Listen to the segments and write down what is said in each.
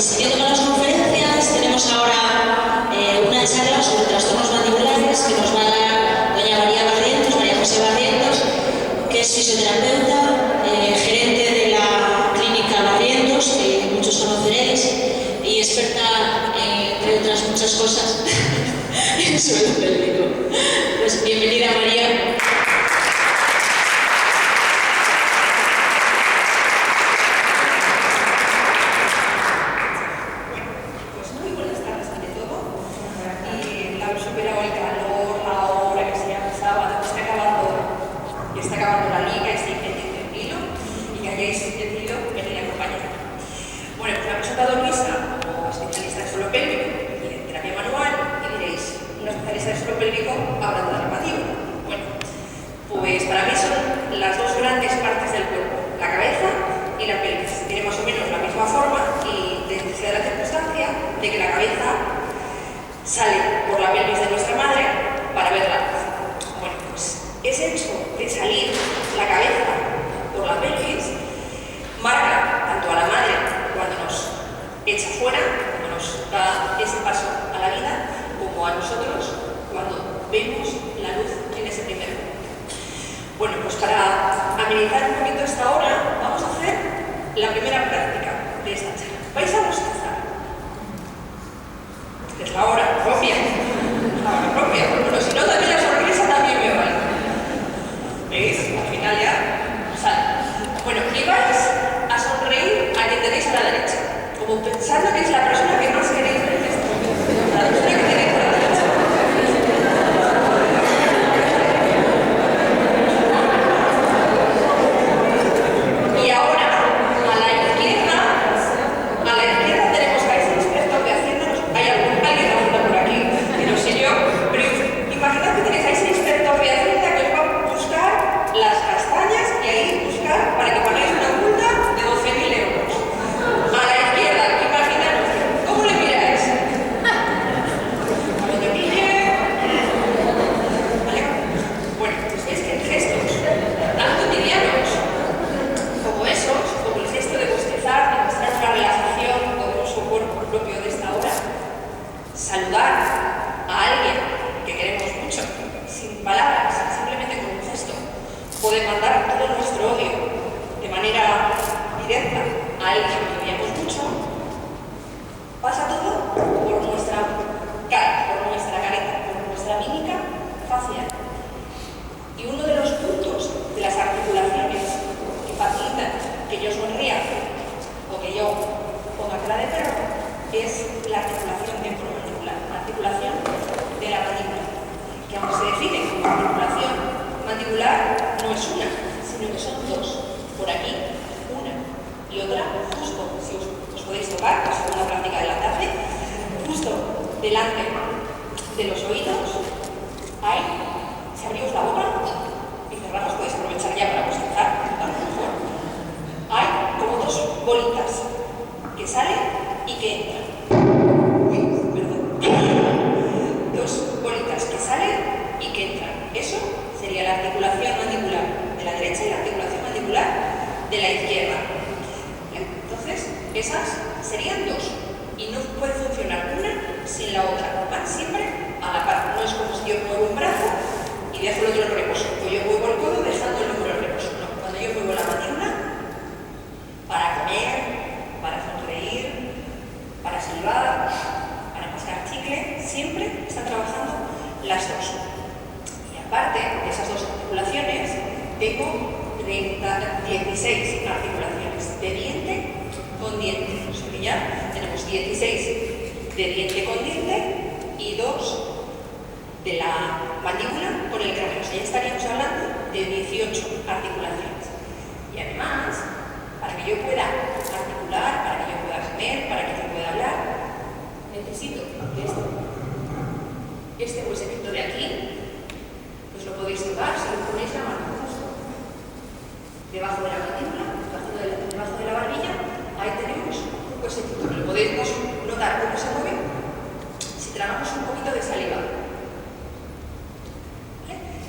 siguiendo con las conferencias, tenemos ahora una charla sobre trastornos mandibulares que nos va a dar doña María Barrientos, María José Barrientos, que es fisioterapeuta, gerente de la clínica Barrientos, que muchos conoceréis, y experta, entre otras muchas cosas, en suelo pélvico. Pues bienvenida, María.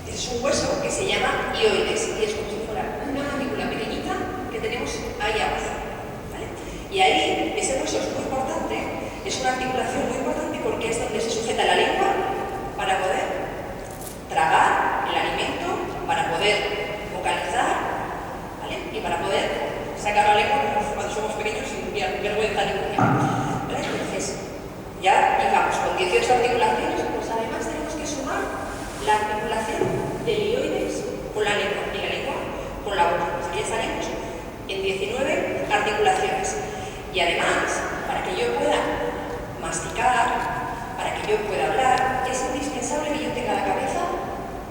Es un hueso que se llama hioides y es como si fuera una mandíbula pequeñita que tenemos ahí abajo, ¿vale? Y ahí ese hueso es muy importante Es una articulación muy importante porque es donde se sujeta la lengua para poder tragar el alimento, para poder vocalizar, ¿vale? Y para poder sacar la lengua cuando somos pequeños sin vergüenza ninguna, ¿vale? Entonces, ya digamos, con 18 articulaciones, pues además tenemos que sumar la articulación del hioides con la lengua y la lengua con la boca. Pues aquí estaremos en 19 articulaciones. Y además, para que yo pueda masticar, para que yo pueda hablar, es indispensable que yo tenga la cabeza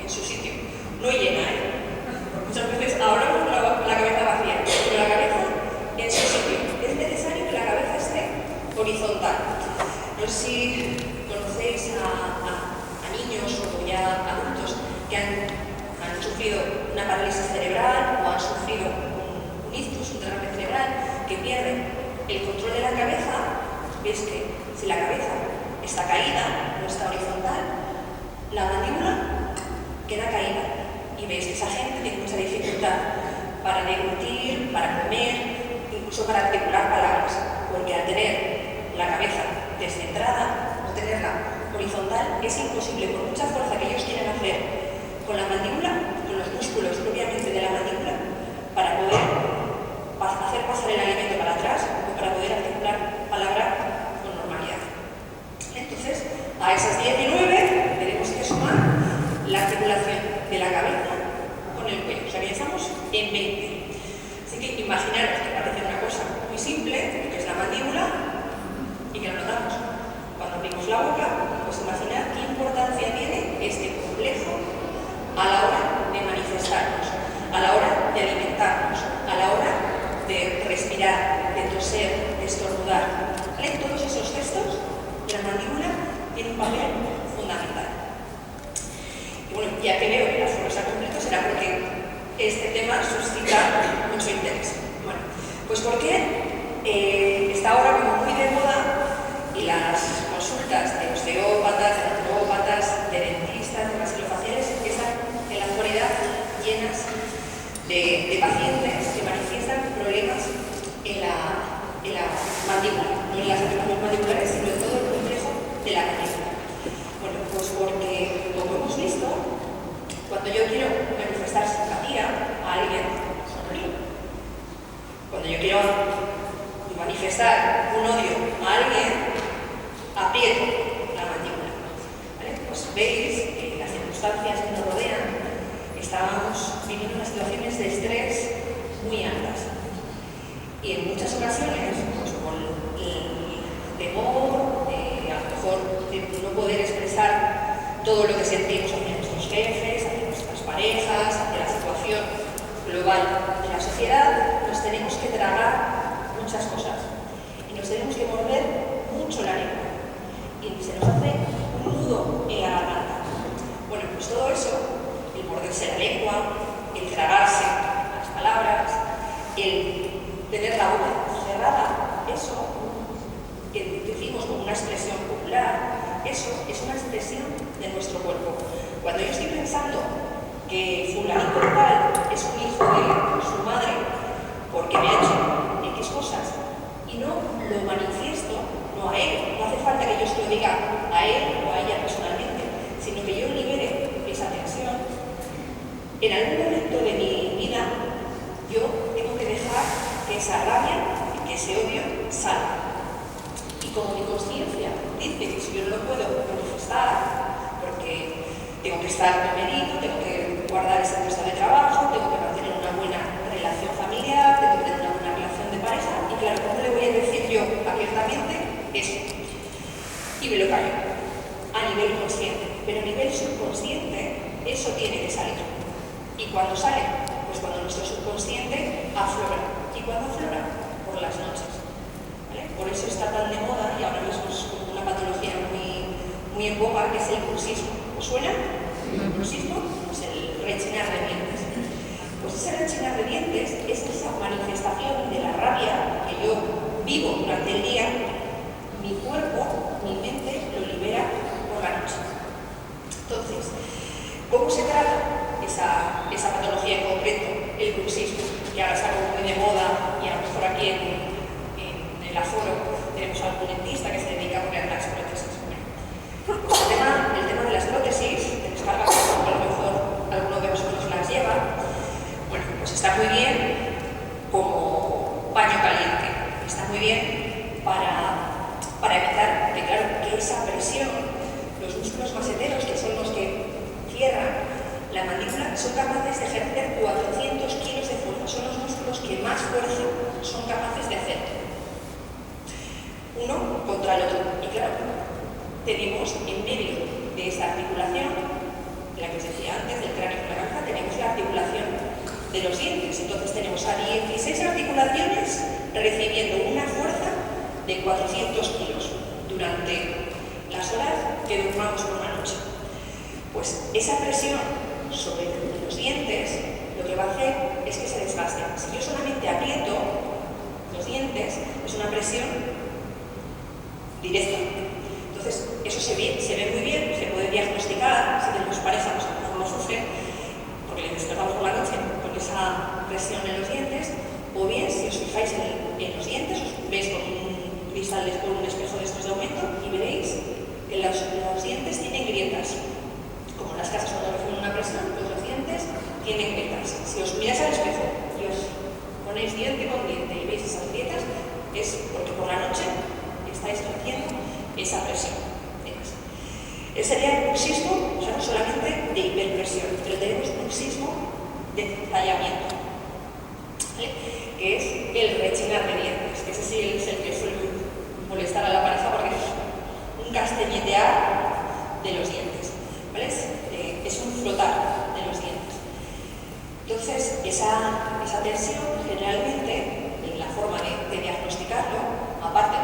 en su sitio. No llena, Muchas veces ahora la cabeza vacía, pero la cabeza en su sitio. Es necesario que la cabeza esté horizontal. No sé si conocéis a niños o ya adultos que han sufrido una parálisis cerebral o han sufrido un ictus, un derrame cerebral, que pierden el control de la cabeza. Ves que si la cabeza está caída, no está horizontal, la mandíbula queda caída. Y ves que esa gente tiene mucha dificultad para deglutir, para comer, incluso para articular palabras, porque al tener la cabeza descentrada, no tenerla horizontal, es imposible, por mucha fuerza que ellos quieren hacer con la mandíbula, con los músculos propiamente de la mandíbula, para poder hacer pasar el alimento para atrás o para poder articular palabra con normalidad. Entonces, a esas 19 tenemos que sumar la articulación de la cabeza con el cuello. O sea, que estamos en 20. Así que imaginaros que parece una cosa muy simple, que es la mandíbula, y que lo notamos cuando abrimos la boca, pues imaginad qué importancia tiene este complejo a la hora de manifestarnos, a la hora de alimentarnos, a la hora de respirar, de toser, de estornudar. ¿Vale? Todos esos gestos de la mandíbula tienen un papel fundamental. Y bueno, ya que veo que la foro está completo, será porque este tema suscita mucho interés. Bueno, pues porque está ahora como muy de moda y las consultas de osteópatas, de naturópatas, de dentistas, de maxilofaciales están en la actualidad llenas de pacientes que manifiestan problemas en la mandíbula, no en las articulaciones mandibulares, sino en todo el complejo de la mandíbula. Bueno, pues porque, como hemos visto, cuando yo quiero manifestar simpatía a alguien, sonrío. Cuando yo quiero manifestar un odio a alguien, aprieto la mandíbula. ¿Vale? Pues veis que las circunstancias que nos rodean estábamos viviendo unas situaciones de estrés muy altas. Y en muchas ocasiones, pues por el temor, a lo mejor de no poder expresar todo lo que sentimos hacia nuestros jefes, hacia nuestras parejas, hacia la situación global de la sociedad, nos tenemos que tragar muchas cosas. Y nos tenemos que morder mucho la lengua. Y se nos hace un nudo en la garganta. Bueno, pues todo eso, el morderse la lengua, el tragarse las palabras, el tener la boca cerrada, eso que decimos como una expresión popular, eso es una expresión de nuestro cuerpo. Cuando yo estoy pensando que fulanito tal es un hijo de su madre porque me ha hecho X cosas y no lo manifiesto, no a él, no hace falta que yo se lo diga a él o a ella personalmente, sino que yo libere esa tensión. En algún momento de mi vida yo tengo que dejar que esa rabia, que ese odio salga. Y como mi conciencia dice que si yo no lo puedo manifestar, porque tengo que estar medido, tengo que guardar ese puesto de trabajo, tengo que mantener una buena relación familiar, tengo que tener una buena relación de pareja, y claro, ¿cómo le voy a decir yo abiertamente eso? Y me lo callo, a nivel consciente, pero a nivel subconsciente eso tiene que salir. ¿Y cuándo sale? Pues cuando nuestro subconsciente aflora. ¿Y cuándo aflora? Por las noches. ¿Vale? Por eso está tan de moda y ahora mismo es como una patología muy en boga, que es el bruxismo. ¿Os suena? El bruxismo, pues el rechinar de dientes. Pues ese rechinar de dientes es esa manifestación de la rabia que yo vivo durante el día. Mi cuerpo, mi mente lo libera por la noche. Entonces, ¿cómo se trata esa patología en concreto, el bruxismo, que ahora está como muy de moda y a lo mejor aquí en el aforo tenemos algún dentista que se dedica tenemos en medio de esta articulación, la que os decía antes, del cráneo con la cabeza, tenemos la articulación de los dientes. Entonces tenemos a 16 articulaciones recibiendo una fuerza de 400 kilos durante las horas que durmamos por la noche. Pues esa presión sobre los dientes lo que va a hacer es que se desgasten. Si yo solamente aprieto los dientes, es una presión directa. Entonces, eso se ve muy bien, se puede diagnosticar, si tenemos pareja, pues a lo mejor lo sufren, porque les despertamos por la noche con esa presión en los dientes, o bien, si os fijáis en los dientes, os veis con un cristal, con un espejo de estos de aumento, y veréis que los dientes tienen grietas. Como en las casas cuando reciben una presión, pues los dientes tienen grietas. Si os miráis al espejo y os ponéis diente con diente y veis esas grietas, es porque por la noche estáis haciendo esa presión. Sería el bruxismo, o sea, no solamente de hiperpresión, pero tenemos bruxismo de cizallamiento, ¿vale? Que es el rechinar de dientes, que ese sí es el que suele molestar a la pareja porque es un castañetear de los dientes, ¿vale? Es un flotar de los dientes. Entonces, esa tensión, generalmente, la forma de diagnosticarlo, aparte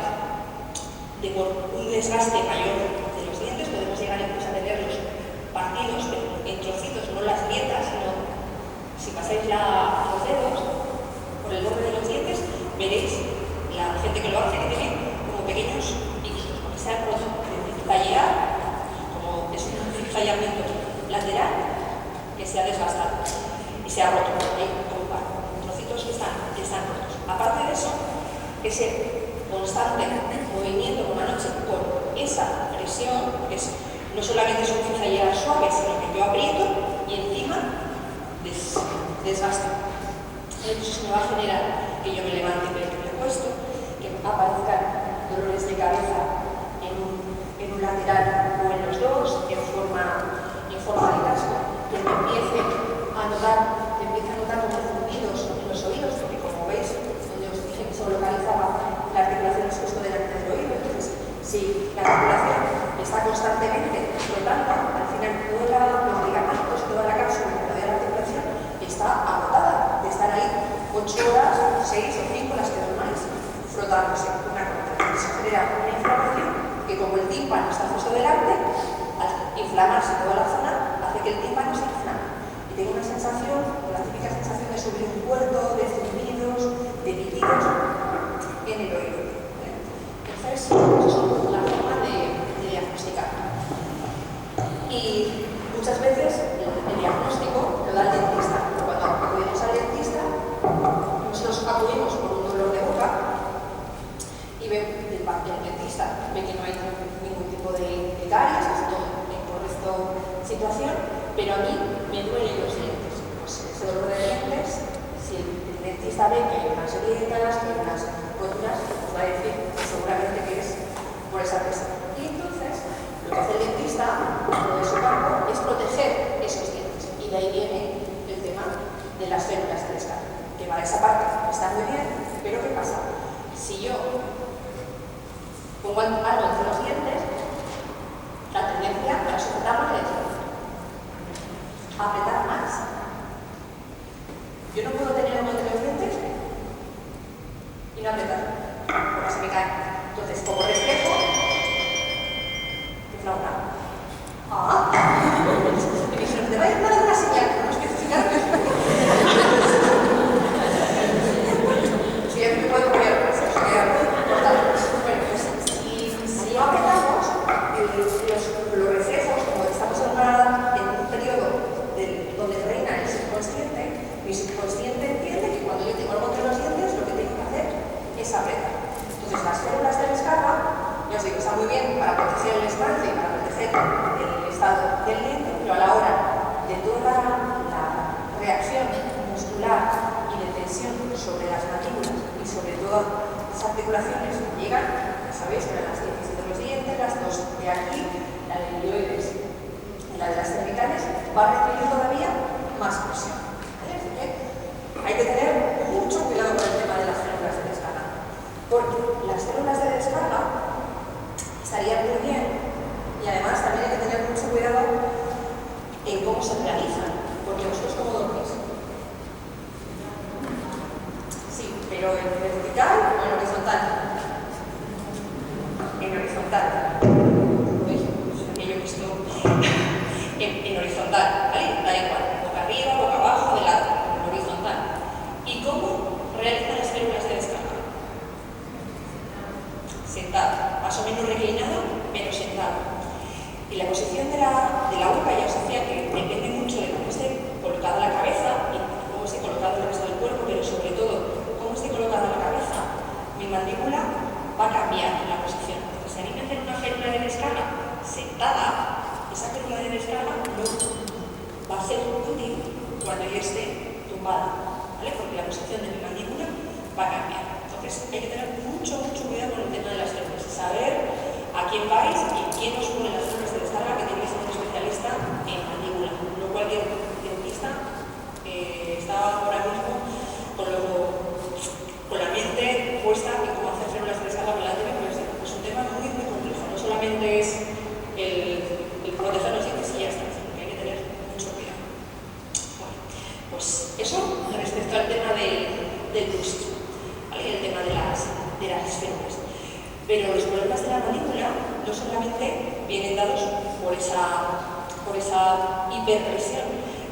de por un desgaste mayor de los dientes, podemos llegar incluso a tenerlos partidos en trocitos, no las grietas, sino si pasáis los dedos por el borde de los dientes, veréis la gente que lo hace que tiene como pequeños picos, porque se han roto de cizallear, como es un cizallamiento lateral que se ha desgastado y se ha roto, como trocitos que están rotos. Aparte de eso, ese constante movimiento por la noche con esa presión, que no solamente es un cizallear suave, sino que yo aprieto y encima desgasto. Entonces me va a generar que yo me levante pero que me acuesto, que aparezcan dolores de cabeza en un lateral o en los dos, en forma de casco, que me empiece a notar como zumbidos en los oídos, porque como veis, donde os dije que se localizaba la articulación es justo delante del oído. Entonces, si la articulación está constantemente flotando, al final todos los ligamentos, toda la cápsula que rodea la articulación está agotada de estar ahí 8 horas, 6 o 5 las que durmáis, frotándose una con otra. Eso genera una inflamación que, como el tímpano está justo delante, al inflamarse toda la zona, hace que el tímpano se inflame y tenga una sensación, la típica sensación de subir un puerto, de zumbidos, de pitidos en el oído. Entonces, eso es la forma de diagnosticar. Y muchas veces el diagnóstico lo da el dentista. Cuando acudimos al dentista, nosotros acudimos por un dolor de boca y el dentista ve que no hay ningún tipo de caries, es todo en correcta situación, pero a mí me duelen los dientes. Pues ese dolor de dientes, si el dentista ve que hay unas grietas, que hay unas roturas, os va a decir que seguramente que es por esa presión. Y entonces, lo que hace el dentista, dentro de su campo, es proteger esos dientes. Y de ahí viene el tema de las férulas del escape, que para esa parte está muy bien, pero ¿qué pasa? Si yo pongo algo entre los dientes, la tendencia para sujetarlo es apretar más. Yo no puedo tener algo entre los dientes y no apretar, porque se me cae. Entonces, como reflejo, es la una. Y me dijeron, te va a ir para una señal, no especificar. Si ya me puedo copiar, pues eso sería importante. Bueno, pues si no apretamos, los reflejos, como estamos en un periodo donde reina el subconsciente, mi subconsciente entiende que cuando yo tengo algo entre los dientes, lo que tengo que hacer es apretar. Entonces, las férulas de descarga, ya os digo, está muy bien para proteger el esmalte y para proteger el estado del diente, pero a la hora de toda la reacción muscular y de tensión sobre las mandíbulas y sobre todas las articulaciones que llegan, ya sabéis que eran las 17 de los dientes, las dos de aquí, la de ilioides y la de las cervicales, va a recibir todavía más presión. ¿Vale? Así que hay que tener mucho cuidado con el tema de las células de descarga, porque las células de descarga estarían muy bien Y además también hay que tener mucho cuidado en cómo se realizan, porque vosotros cómo dormís. Sí, pero en vertical o en horizontal. En horizontal. Uy, aquello que esto. En horizontal, ¿vale? Da igual, boca arriba, boca abajo, de lado, en horizontal. ¿Y cómo realizan las células de descarga? Sentado, más o menos reclinado, pero sentado. Y la posición de la boca ya os decía que depende mucho de cómo esté colocada la cabeza y cómo esté colocado el resto del cuerpo, pero sobre todo cómo esté colocada la cabeza. Mi mandíbula va a cambiar la posición. Entonces, si a mí me hacen una célula de descarga sentada, esa célula de descarga no va a ser útil cuando yo esté tumbada, ¿vale? Porque la posición de mi mandíbula va a cambiar. Entonces, hay que tener mucho cuidado con el tema de las células, saber a quién vais y quién os pone las células de descarga, que tiene que ser un especialista en mandíbula. No cualquier dentista está ahora mismo con la mente puesta en cómo hacer células de descarga delante, pero es un tema muy complejo. No solamente es el proteger los dientes y ya está, sino que hay que tener mucho cuidado. Bueno, pues eso respecto al tema del bruxismo, ¿vale? El tema de las esféricas. Pero los problemas de la mandíbula no solamente vienen dados por esa hiperpresión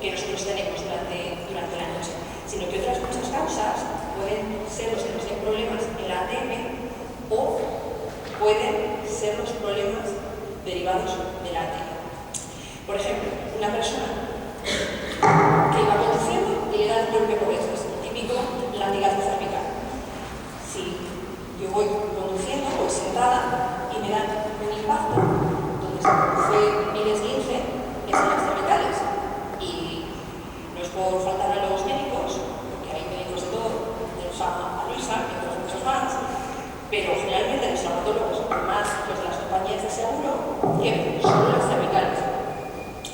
que nosotros tenemos durante la noche, sino que otras muchas causas pueden ser los que nos den problemas en la ATM o pueden ser los problemas derivados de la ATM. Por ejemplo, una persona que va conduciendo y le da el golpe por detrás, el típico latigazo cervical. Si yo voy conduciendo, voy sentada y me dan un impacto donde se produce el esguince, es en las cervicales. Y no es por faltar a los médicos, porque hay médicos de todo, tenemos a Luisa, y otros muchos más, pero generalmente los traumatólogos, más los de las compañías de seguro, que solo las cervicales.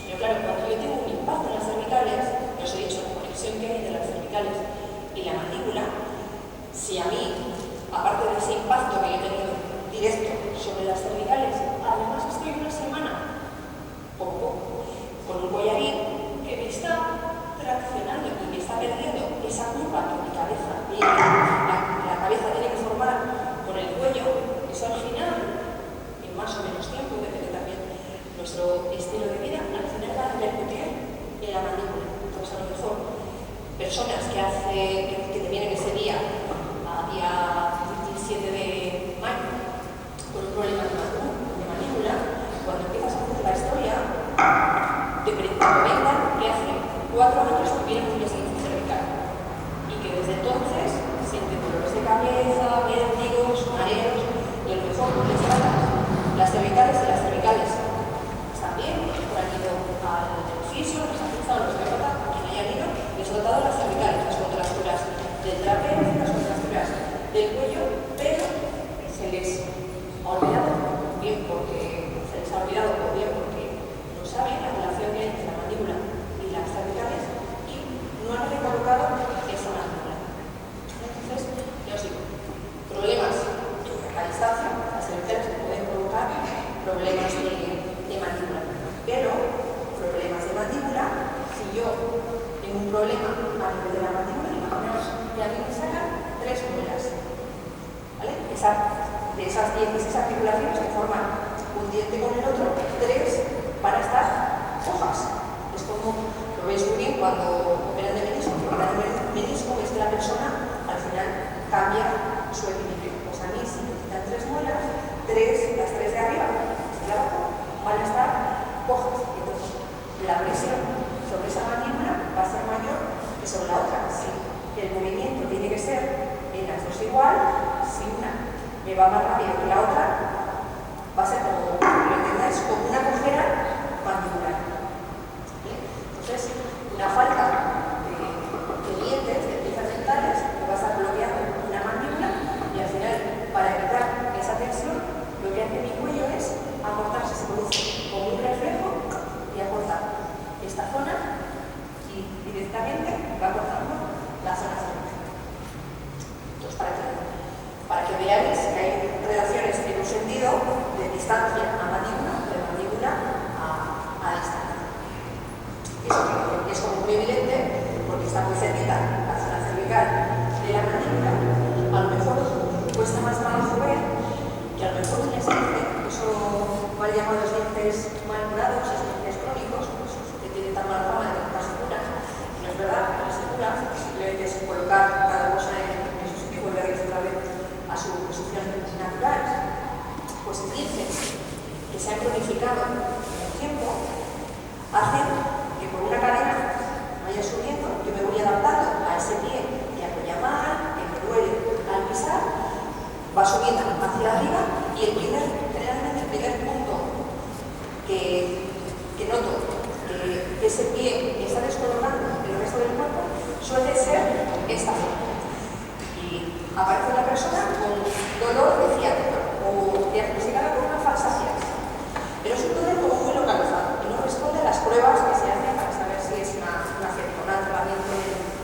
Pero claro, cuando yo tengo un impacto en las cervicales, ya os he dicho la conexión que hay entre las cervicales y la mandíbula, si a mí, aparte de ese impacto que yo he tenido directo sobre las cervicales, además estoy una semana con un collarín que me está traccionando y me está perdiendo esa curva que mi cabeza tiene, la cabeza tiene que formar con el cuello, eso al final, en más o menos tiempo, depende también de nuestro estilo de vida, al final va a repercutir en la mandíbula. Entonces, a lo mejor, personas que te vienen ese día 17 de mayo, con un problema de mandíbula, cuando empiezas a hacer la historia, te comentan que hace 4 años tuvieron un esguince cervical y que desde entonces sienten dolores de cabeza, vértigos, mareos, y a lo mejor les tratas las cervicales y las cervicales están bien, han ido al fisio, les han cruzado los osteópata, quien haya ido, les ha tratado las cervicales, las contracturas del trapecio, las contracturas del cuello, pero se les ha olvidado, bien porque no saben la relación que hay entre la mandíbula y las cervicales y no han recolocado esa mandíbula. Entonces, ya os digo, problemas a distancia, las cervicales pueden provocar problemas de mandíbula, pero problemas de mandíbula, si yo tengo un problema a nivel de la mandíbula, imaginemos que alguien me saca 3 muelas, ¿vale? De esas 16 articulaciones que forman un diente con el otro, 3 van a estar cojas. Es como, lo veis muy bien cuando operan de menisco, porque el menisco es que la persona al final cambia su equilibrio. Pues a mí, si me quitan 3 muelas, las 3 de arriba, las de abajo, van a estar cojas. Entonces, la presión sobre esa mandíbula va a ser mayor que sobre la otra. Si el movimiento tiene que ser en las dos igual, si una me va más rápido que la otra, va a ser como, lo entendáis, como una cojera mandibular. Entonces, una falta de dientes, de piezas dentales, que va a estar bloqueando una mandíbula y al final, para evitar esa tensión, lo que hace mi cuello es acortarse, se produce como un reflejo y acortar esta zona y directamente va cortando la zona cervical. Entonces, para que veáis que hay relaciones en un sentido de distancia a mandíbula, de mandíbula han tonificado en el tiempo, hacen que por una cadena vaya subiendo, yo me voy adaptando a ese pie que apoya mal, que me duele al pisar, va subiendo hacia arriba y generalmente el primer punto que noto que ese pie está descolocando el resto del cuerpo suele ser esta zona. Y aparece una persona con dolor de ciática o diagnosticada con una falsa ciática. Pero es un dolor como muy localizado y no responde a las pruebas que se hacen para saber si es una ciática, un tratamiento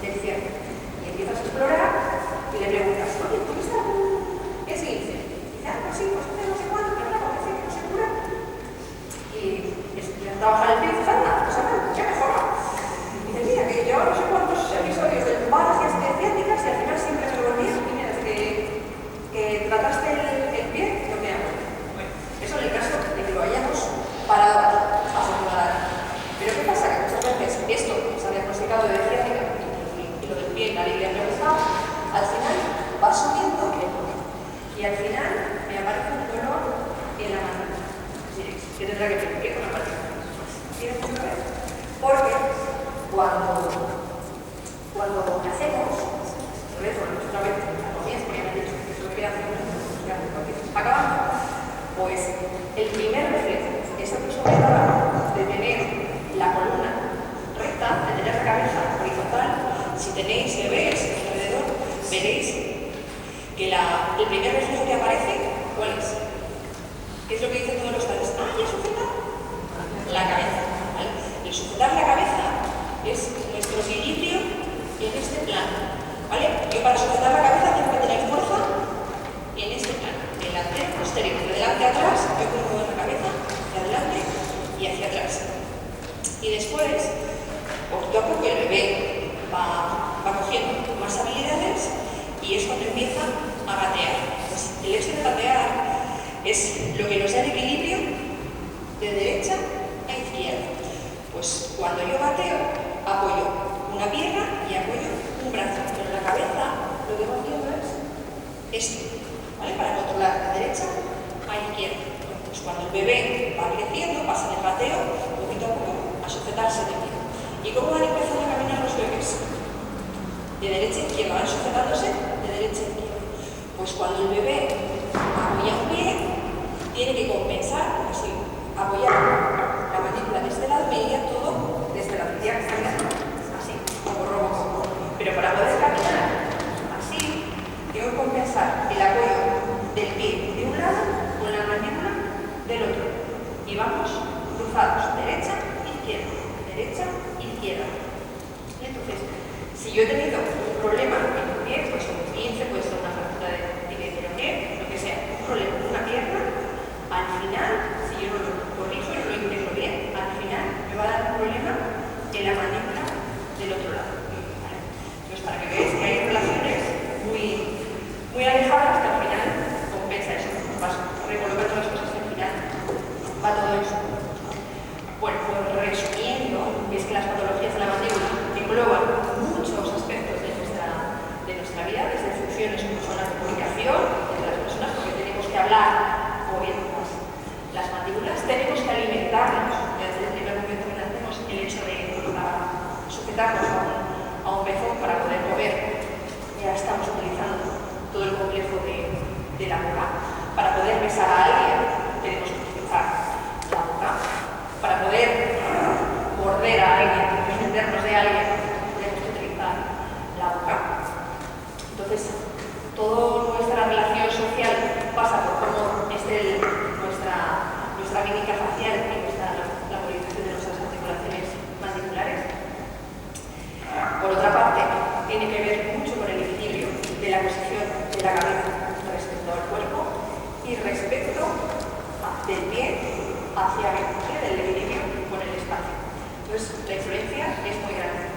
del ciático. Y empiezas a explorar y le preguntas, oye, ¿tú viste algún esguince? Y dice, pues sí, pues no sé cuándo, pero claro, parece que no se cura. Y empiezas a trabajar el pie y dices, anda, pues anda, ya mejora. Y dice, mira, que yo no sé cuántos episodios de lumbalgias y de ciáticas y al final siempre me volví y mira, desde que trataste el pie, lo que hago. Bueno, eso en el caso de que lo hayamos parado afortunadamente. Pero ¿qué pasa? Que muchas veces esto se ha diagnosticado de ciática y lo del pie nadie le ha preguntado, al final va subiendo y al final me aparece un dolor en la mano. Diréis, ¿qué tendrá que ver con la mano? ¿Tienes que ver? Porque cuando nacemos, otra vez, la comienza, que me han dicho que eso que acabando, pues el primer reflejo, esa persona de tener la columna recta, de tener la cabeza horizontal, si tenéis bebés alrededor, veréis que el primer reflejo que aparece, ¿cuál es? ¿Qué es lo que dicen todos los padres? Ah, ya sujetar la cabeza. ¿Vale? El sujetar la cabeza es nuestro equilibrio en este plano. ¿Vale? Yo para sujetar la cabeza tengo que tener fuerza en este plano, delantero, posterior, de delante a atrás, yo puedo mover la cabeza hacia adelante y hacia atrás. Y después, poquito a poco el bebé va cogiendo más habilidades y es cuando empieza a gatear. Pues el hecho de gatear es lo que nos da el equilibrio de derecha a izquierda. Pues cuando yo gateo, apoyo una pierna y apoyo un brazo, pero la cabeza lo que va haciendo es esto, ¿vale? Para controlar de derecha a izquierda. Pues cuando el bebé va creciendo, pasa del gateo poquito a poco a sujetarse de pie. ¿Y cómo van empezando a caminar los bebés? De derecha a izquierda, van sujetándose de derecha a izquierda. Pues cuando el bebé apoya un pie, tiene que compensar, así, apoyar la mandíbula de este lado, mediar todo desde la rodilla que está mirando, así, como robo. Pero para poder caminar así, tengo que compensar el apoyo del pie de un lado con la mandíbula del otro. Y vamos cruzados, derecha, izquierda, derecha, izquierda. Y entonces, si yo he tenido un problema en un pie, pues un 15, puede ser una fractura de tibia y peroné, lo que sea, un problema en una pierna, al final, si yo no lo corrijo y no lo integro bien, al final me va a dar un problema en la mandíbula del otro lado. ¿Vale? Entonces, para que veáis que hay relaciones muy alejadas que al final compensa eso. Vas recolocando las cosas y al final va todo eso. Bueno, pues resumiendo, es que las patologías de la mandíbula engloban muchos aspectos de nuestra vida, desde funciones como son la comunicación entre las personas, porque tenemos que hablar moviendo las mandíbulas, tenemos que alimentarnos, desde el primer momento que nacemos, el hecho de sujetarnos a un pezón para poder mover, ya estamos utilizando todo el complejo de la boca. Para poder besar a alguien, tenemos que utilizar la boca. Para poder morder a alguien, defendernos de alguien, tenemos que utilizar la boca. Entonces, toda nuestra relación social pasa por cómo es nuestra mímica facial y la movilización de nuestras articulaciones mandibulares. Por otra parte, tiene que ver mucho con el equilibrio de la posición de la cabeza respecto al cuerpo y respecto del pie hacia el equilibrio con el espacio. Entonces, la influencia es muy grande.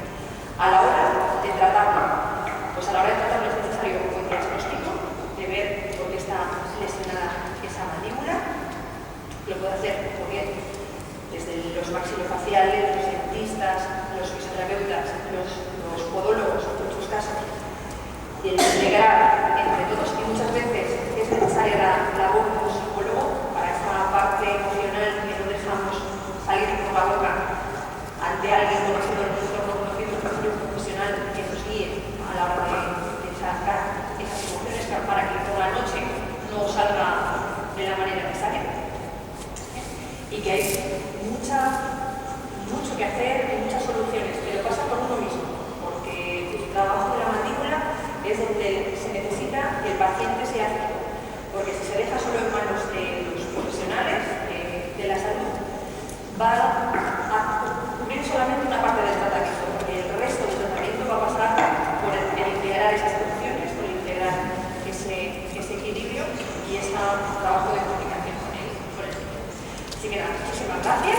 A la hora de tratarlo, pues a la hora de tratarlo es necesario un diagnóstico, de ver por qué está lesionada esa mandíbula. Lo puede hacer muy bien desde los maxilofaciales, los dentistas, los fisioterapeutas, los podólogos, en muchos casos, y el integrar entre todos, y muchas veces es necesaria la voz de un psicólogo para esta parte emocional Muchísimas gracias.